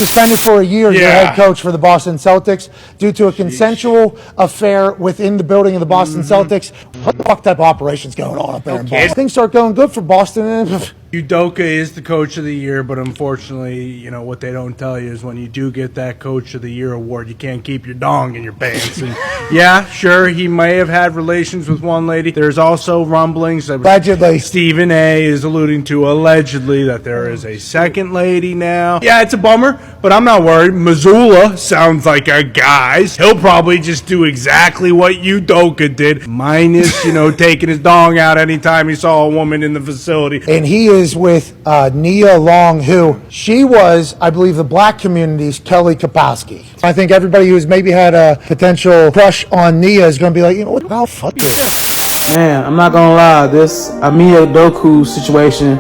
Suspended for a year, your head coach for the Boston Celtics, due to a consensual affair within the building of the Boston Celtics. What the fuck type of operations going on up there in Boston? Things start going good for Boston. Udoka is the coach of the year, but unfortunately, you know, what they don't tell you is when you do get that coach of the year award, you can't keep your dong in your pants. And yeah, sure, he may have had relations with one lady. There's also rumblings that Allegedly. Stephen A. is alluding to allegedly that there is a second lady now. Yeah, it's a bummer, but I'm not worried. Missoula sounds like a guy. He'll probably just do exactly what Udoka did, minus, you know, taking his dong out anytime he saw a woman in the facility. And he is with Nia Long, who she was, I believe, the black community's Kelly Kapowski. I think everybody who's maybe had a potential crush on Nia is going to be like, you know, what the hell, fuck this. Man, I'm not going to lie. This Ime Udoka situation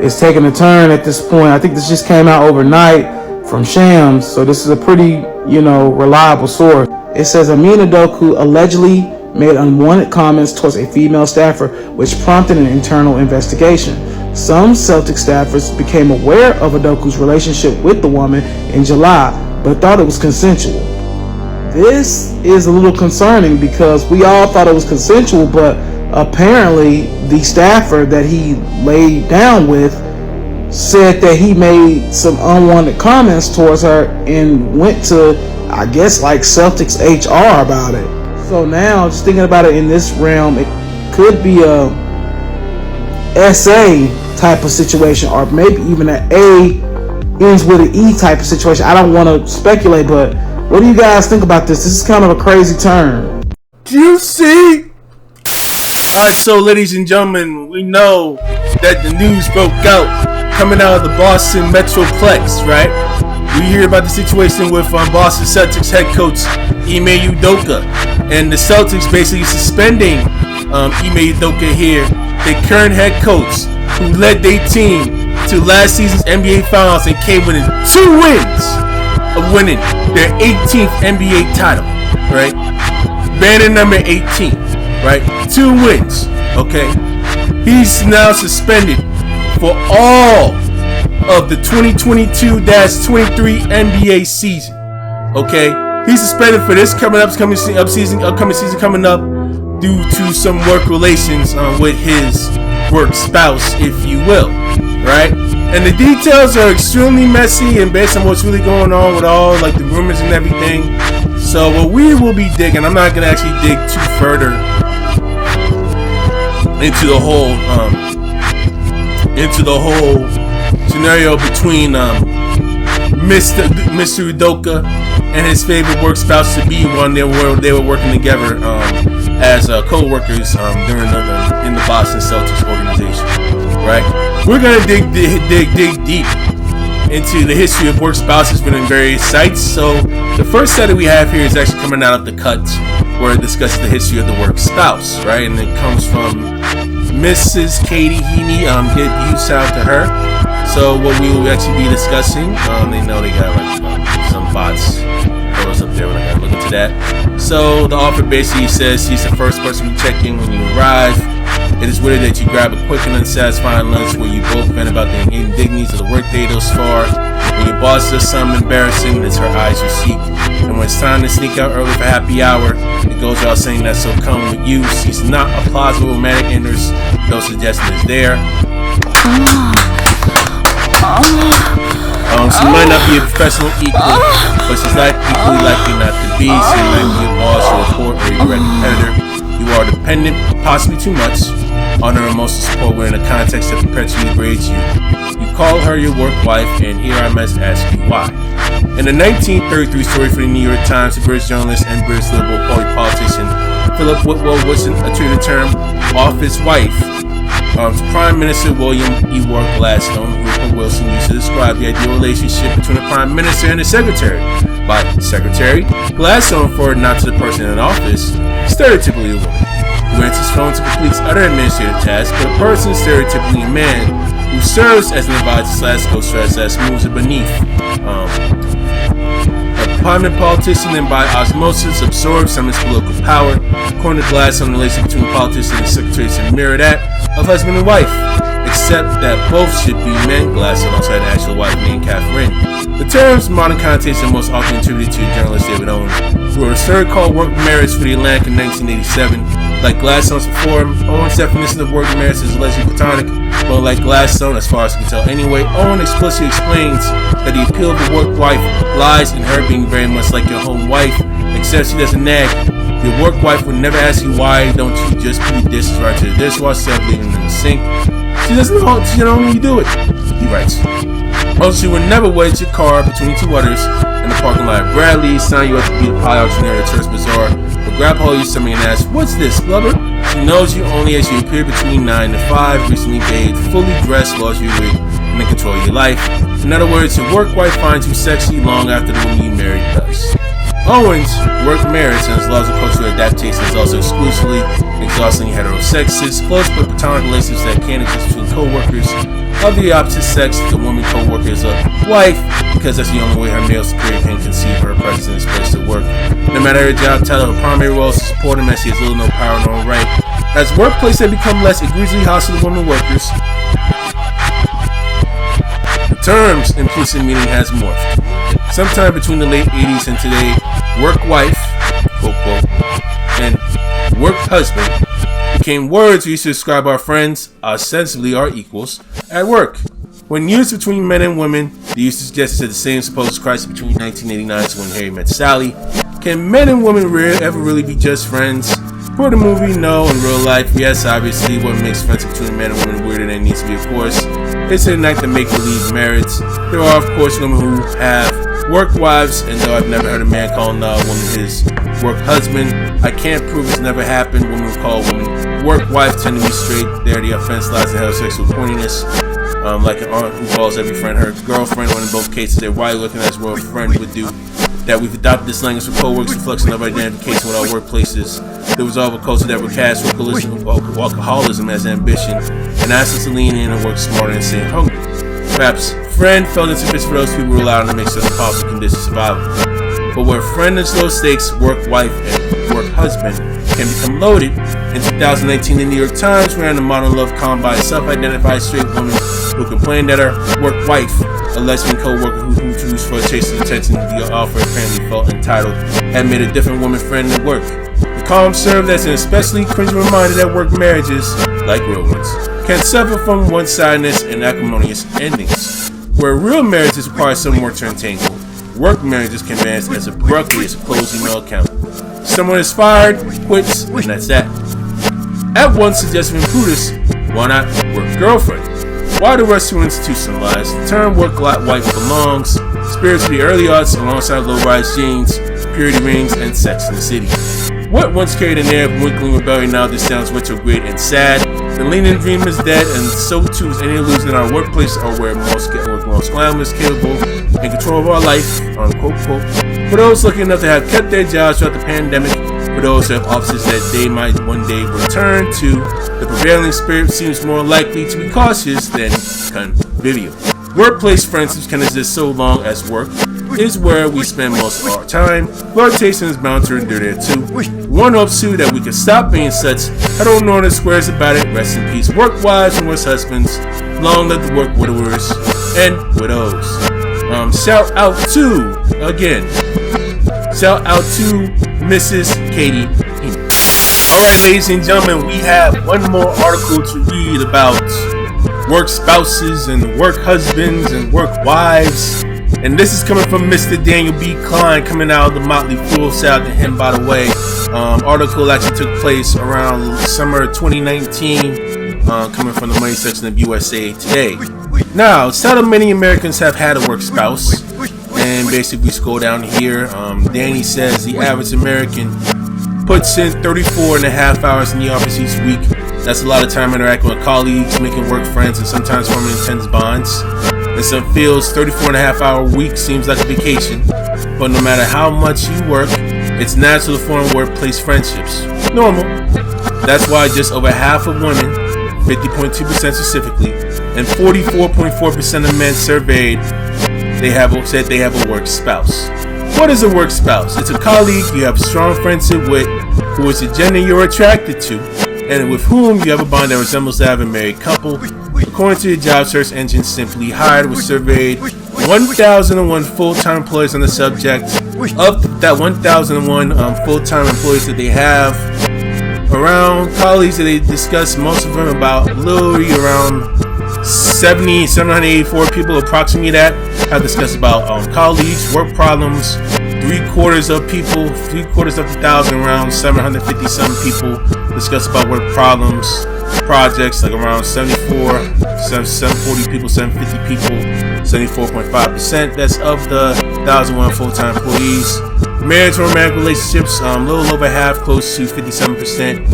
is taking a turn at this point. I think this just came out overnight from Shams, so this is a pretty, you know, reliable source. It says Ime Udoka allegedly made unwanted comments towards a female staffer, which prompted an internal investigation. Some Celtic staffers became aware of Udoka's relationship with the woman in July, but thought it was consensual. This is a little concerning because we all thought it was consensual, but apparently the staffer that he laid down with said that he made some unwanted comments towards her and went to, I guess, like Celtics HR about it. So now, just thinking about it in this realm, it could be a SA type of situation, or maybe even an A ends with an E type of situation. I don't want to speculate, but what do you guys think about this? This is kind of a crazy turn. Do you see? Alright, so ladies and gentlemen, we know that the news broke out coming out of the Boston Metroplex, right? We hear about the situation with Boston Celtics head coach Ime Udoka, and the Celtics basically suspending Ime Udoka here, the current head coach who led their team to last season's NBA Finals and came within 2 wins of winning their 18th NBA title, right? Banner number 18, right? 2 wins, okay? He's now suspended for all of the 2022-23 NBA season, okay? He's suspended for this upcoming season coming up due to some work relations with his work spouse, if you will, right? And the details are extremely messy and based on what's really going on with all like the rumors and everything. So what we will be digging, I'm not gonna actually dig too further into the whole scenario between Mr. Udoka and his favorite work spouse to be when they were working together as co-workers in the Boston Celtics organization, right? We're gonna dig deep into the history of work spouses been in various sites. So the first set that we have here is actually coming out of the cut where it discusses the history of the work spouse, right? And it comes from Mrs. Katie Heaney. Give huge shout out to her. So what we will actually be discussing, they know they got like some bots photos up there when I gotta look into that. So the author basically says he's the first person to check in when you arrive. It is with it that you grab a quick and unsatisfying lunch where you both vent about the indignities of the workday thus far. When your boss does something embarrassing, it's her eyes you seek. And when it's time to sneak out early for happy hour, it goes out saying that so come with you. She's not a plausible romantic interest, no suggestion is there. She might not be a professional equal, but she's not equally likely not to be. She might be a boss, a report, or a direct competitor. You are dependent, possibly too much, on her emotional support within a context that perpetually degrades you. You call her your work wife, and here I must ask you why. In a 1933 story for the New York Times, the British journalist and British Liberal Party politician Philip Whitwell Woodson attributed the term office wife to Prime Minister William Ewart Gladstone, who Wilson used to describe the ideal relationship between the Prime Minister and his secretary. By secretary, Gladstone referred not to the person in office, stereotypically a woman, who answers phone to complete other administrative tasks, but a person, stereotypically a man, who serves as an advisor / co-strategist as moves it beneath. A prominent politician and by osmosis absorbs some of his political power. According to Gladstone, the relationship between politician and secretary should mirror that of husband and wife, except that both should be men. Gladstone also had an actual wife named Catherine. The term's modern connotation is most often attributed to journalist David Owen, who wrote a story called Work Marriage for The Atlantic in 1987. Like Gladstone's before him, Owen's definition of work marriage is allegedly platonic, but like Gladstone, as far as I can tell anyway, Owen explicitly explains that the appeal of a work wife lies in her being very much like your home wife, except she doesn't nag. Your work wife would never ask you why don't you just put your dishes right to the dishwasher instead of leaving them in the sink. She doesn't know, she don't know you do it, he writes. Also, she would never wedge your car between two others in the parking lot of Bradley, sign you up to be the pie auctioneer at a church bazaar, or grab hold of you something and ask, "What's this, blubber?" She knows you only as you appear between 9 to 5, recently bathed, fully dressed, lingerie, and in control of your life. In other words, your work wife finds you sexy long after the woman you married does. Owen's work marriage and his laws of cultural adaptation is also exclusively, exhaustingly heterosexist, close but platonic relationships that can exist between co-workers of the opposite sex. The woman co-worker is a wife because that's the only way her male superior can conceive her presence in his place to work. No matter her job title, her primary role is to support him as she has little no power nor right. As workplaces have become less egregiously hostile to women workers, the term's implicit meaning has morphed. Sometime between the late 80s and today, work wife, quote, quote, and work husband became words we used to describe our friends, ostensibly our equals, at work. When used between men and women, the usage suggests the same supposed crisis between 1989 to when Harry met Sally. Can men and women ever really be just friends? For the movie, no. In real life, yes, obviously. What makes friendship between men and women weirder than it needs to be, of course, it's an act of make-believe marriage. There are, of course, women who have work wives, and though I've never heard a man calling a woman his work husband, I can't prove it's never happened. Women who call a woman work wife tend to be straight. There, the offense lies in heterosexual corniness. Like an aunt who calls every friend her girlfriend, when in both cases they're widely looking as well a friend would do. That we've adopted this language for co-workers, reflection of our identification with our workplaces. There was all a culture that would cast alcoholism as ambition, and asked us to lean in and work smarter and stay hungry. Perhaps friend felt insufficient for those people who rely on to make such a possible condition of survival. But where friend is low stakes, work wife and work husband can become loaded. In 2019, the New York Times ran a modern love column by a self-identified straight woman who complained that her work wife, a lesbian co-worker who chose for chasing attention to the offer apparently felt entitled, had made a different woman friend at work. The column served as an especially cringe reminder that work marriages, like real ones, can suffer from one-sidedness and acrimonious endings. Where real marriages require some work to entangle, work marriages can advance as abruptly as a closed email account. Someone is fired, quits, and that's that. At one suggestion from Brutus, why not work girlfriend? Why the rest to institutionalize? The term work wife belongs spiritually to the early aughts alongside low-rise jeans, purity rings, and Sex in the City. What once carried an air of winkling rebellion now just sounds retrograde and sad. The leaning dream is dead, and so too is any illusion that our workplace are where most glamorous, capable, and control of our life, unquote, quote. For those lucky enough to have kept their jobs throughout the pandemic, for those who have offices that they might one day return to, the prevailing spirit seems more likely to be cautious than convivial. Workplace friendships can exist so long as work is where we spend most of our time. Flirtation is bound to endure there too. One hopes too that we can stop being such heteronormative squares about it. Rest in peace, work wives and work husbands. Long live the work widowers and widows. Shout out to Mrs. Katie Heenan. Alright, ladies and gentlemen, we have one more article to read about work spouses and work husbands and work wives. And this is coming from Mr. Daniel B. Klein, coming out of the Motley Fool. Shout out to him, by the way. Article actually took place around summer 2019, coming from the money section of USA Today. Now, it's how many Americans have had a work spouse. And basically, we scroll down here. Danny says the average American puts in 34.5 hours in the office each week. That's a lot of time interacting with colleagues, making work friends, and sometimes forming intense bonds. In some fields, 34.5-hour week seems like a vacation, but no matter how much you work, it's natural to form workplace friendships. Normal. That's why just over half of women, 50.2% specifically, and 44.4% of men surveyed said they have a work spouse. What is a work spouse? It's a colleague you have a strong friendship with, who is the gender you're attracted to, and with whom you have a bond that resembles that of a married couple. According to the job search engine Simply Hired, which surveyed 1,001 full-time employees on the subject. Of that 1,001 full-time employees that they have, around colleagues that they discuss, most of them about literally around 784 people approximately that have discussed about colleagues, work problems. 3/4 of people, 3/4 of 1,000, around 750 some people discuss about work problems, projects, like around 740 people, 750 people, 74.5%. That's of the 1,001 full-time employees. Marriage or romantic relationships, a little over half, close to 57%.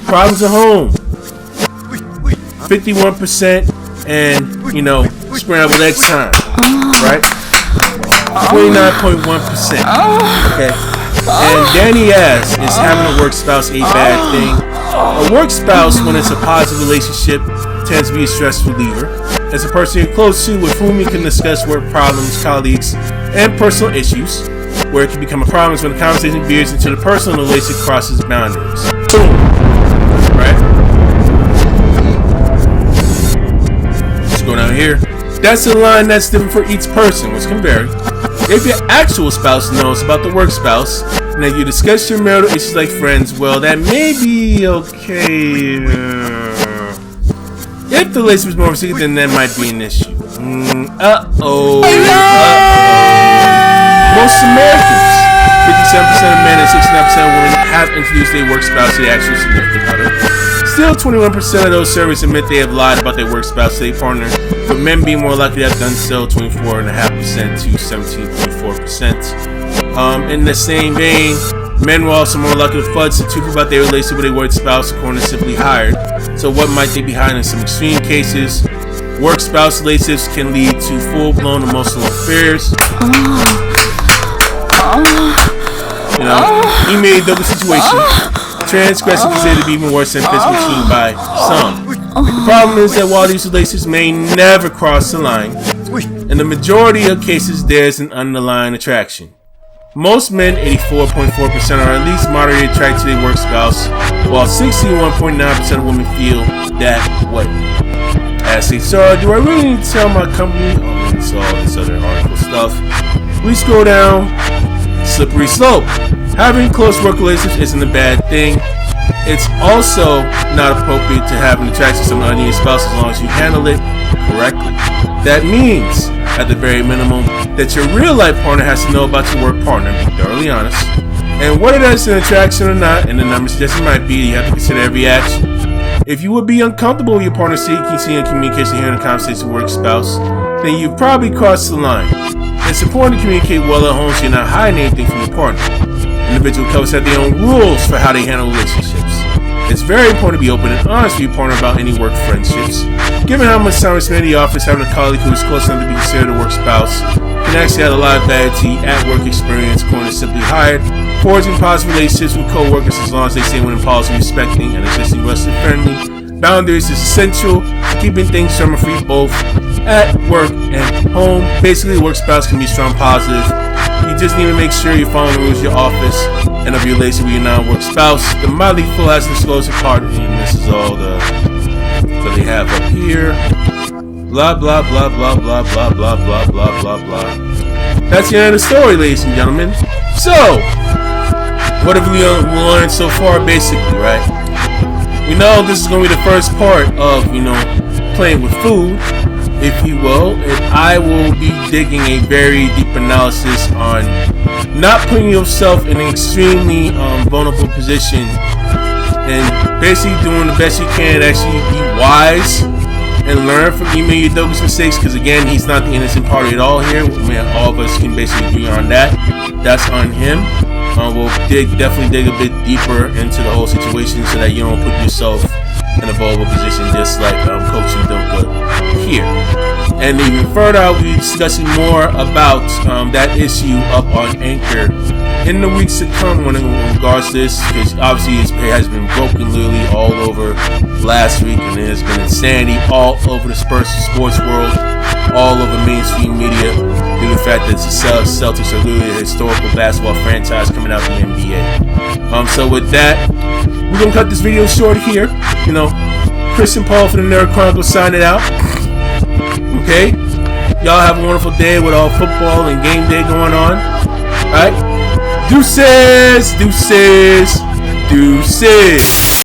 Problems at home, 51%, and scrambled egg time, right? 29.1%. Okay. And Danny asks, is having a work spouse a bad thing? A work spouse, when it's a positive relationship, tends to be a stress reliever. As a person you're close to, with whom you can discuss work problems, colleagues, and personal issues, where it can become a problem when the conversation veers into the personal relationship crosses boundaries. Boom. Right? Let's go down here. That's a line that's different for each person, which can vary. If your actual spouse knows about the work spouse, and that you discuss your marital issues like friends, well, that may be okay. If the relationship is more secret, then that might be an issue. Most Americans, 57% of men and 69% of women, have introduced their work spouse to their actual significant other. Still, 21% of those surveys admit they have lied about their work spouse to their partner, with men being more likely to have done so, 24.5% to 17.4%. In the same vein, men were also more likely to fudge the truth about their relationship with their work spouse, according to Simply Hired. So what might they be hiding? In some extreme cases, work spouse relationships can lead to full-blown emotional affairs. Email double situation. Transgression considered to be even worse than physical cheating by some. The problem is that while these relationships may never cross the line, in the majority of cases there's an underlying attraction. Most men, 84.4%, are at least moderately attracted to their work spouse, while 61.9% of women feel that way. Ask HR, do I really need to tell my company? It's all this other article stuff. We scroll down. Slippery slope. Having close work relationships isn't a bad thing. It's also not appropriate to have an attraction to someone other than your spouse as long as you handle it correctly. That means, at the very minimum, that your real life partner has to know about your work partner, be thoroughly honest. And whether that's an attraction or not, and the numbers suggest it might be, you have to consider every action. If you would be uncomfortable with your partner seeking communication here in a conversation with work spouse, then you've probably crossed the line. It's important to communicate well at home so you're not hiding anything from your partner. Individual couples have their own rules for how they handle relationships. It's very important to be open and honest with your partner about any work friendships. Given how much time we spend in the office, having a colleague who is close enough to be considered a work spouse can actually add a lot of value to the at-work experience, according to Simply Hired. Forging positive relationships with co-workers as long as they stay within policy, respecting and existing friendly boundaries is essential to keeping things drama-free both at work and home. Basically, work spouse can be strong positive. You just need to make sure you're following the rules of your office and of your relationship with your non-work spouse. The Motley Fool has disclosed part, and this is all the so they have up here. Blah blah blah blah blah blah blah blah blah blah blah. That's the end of the story, ladies and gentlemen. So, what have we learned so far? Basically, right? We know this is going to be the first part of playing with food, if you will, and I will be digging a very deep analysis on not putting yourself in an extremely vulnerable position and basically doing the best you can to actually be wise and learn from Ime Udoka's mistakes, because again, he's not the innocent party at all here. Man, all of us can basically agree on that. That's on him. We'll definitely dig a bit deeper into the whole situation so that you don't put yourself in a vulnerable position just like Coach Udoka here. And even further, I'll be discussing more about that issue up on Anchor in the weeks to come when in regards to this, because obviously his pay has been broken literally all over last week, and there's been insanity all over the sports world, all over mainstream media, due to the fact that the Celtics are literally a historical basketball franchise coming out of the NBA. So with that, we're gonna cut this video short here. Chris and Paul for the Nerd Chronicles signing out. Okay, y'all have a wonderful day with all football and game day going on. Alright? Deuces, deuces, deuces.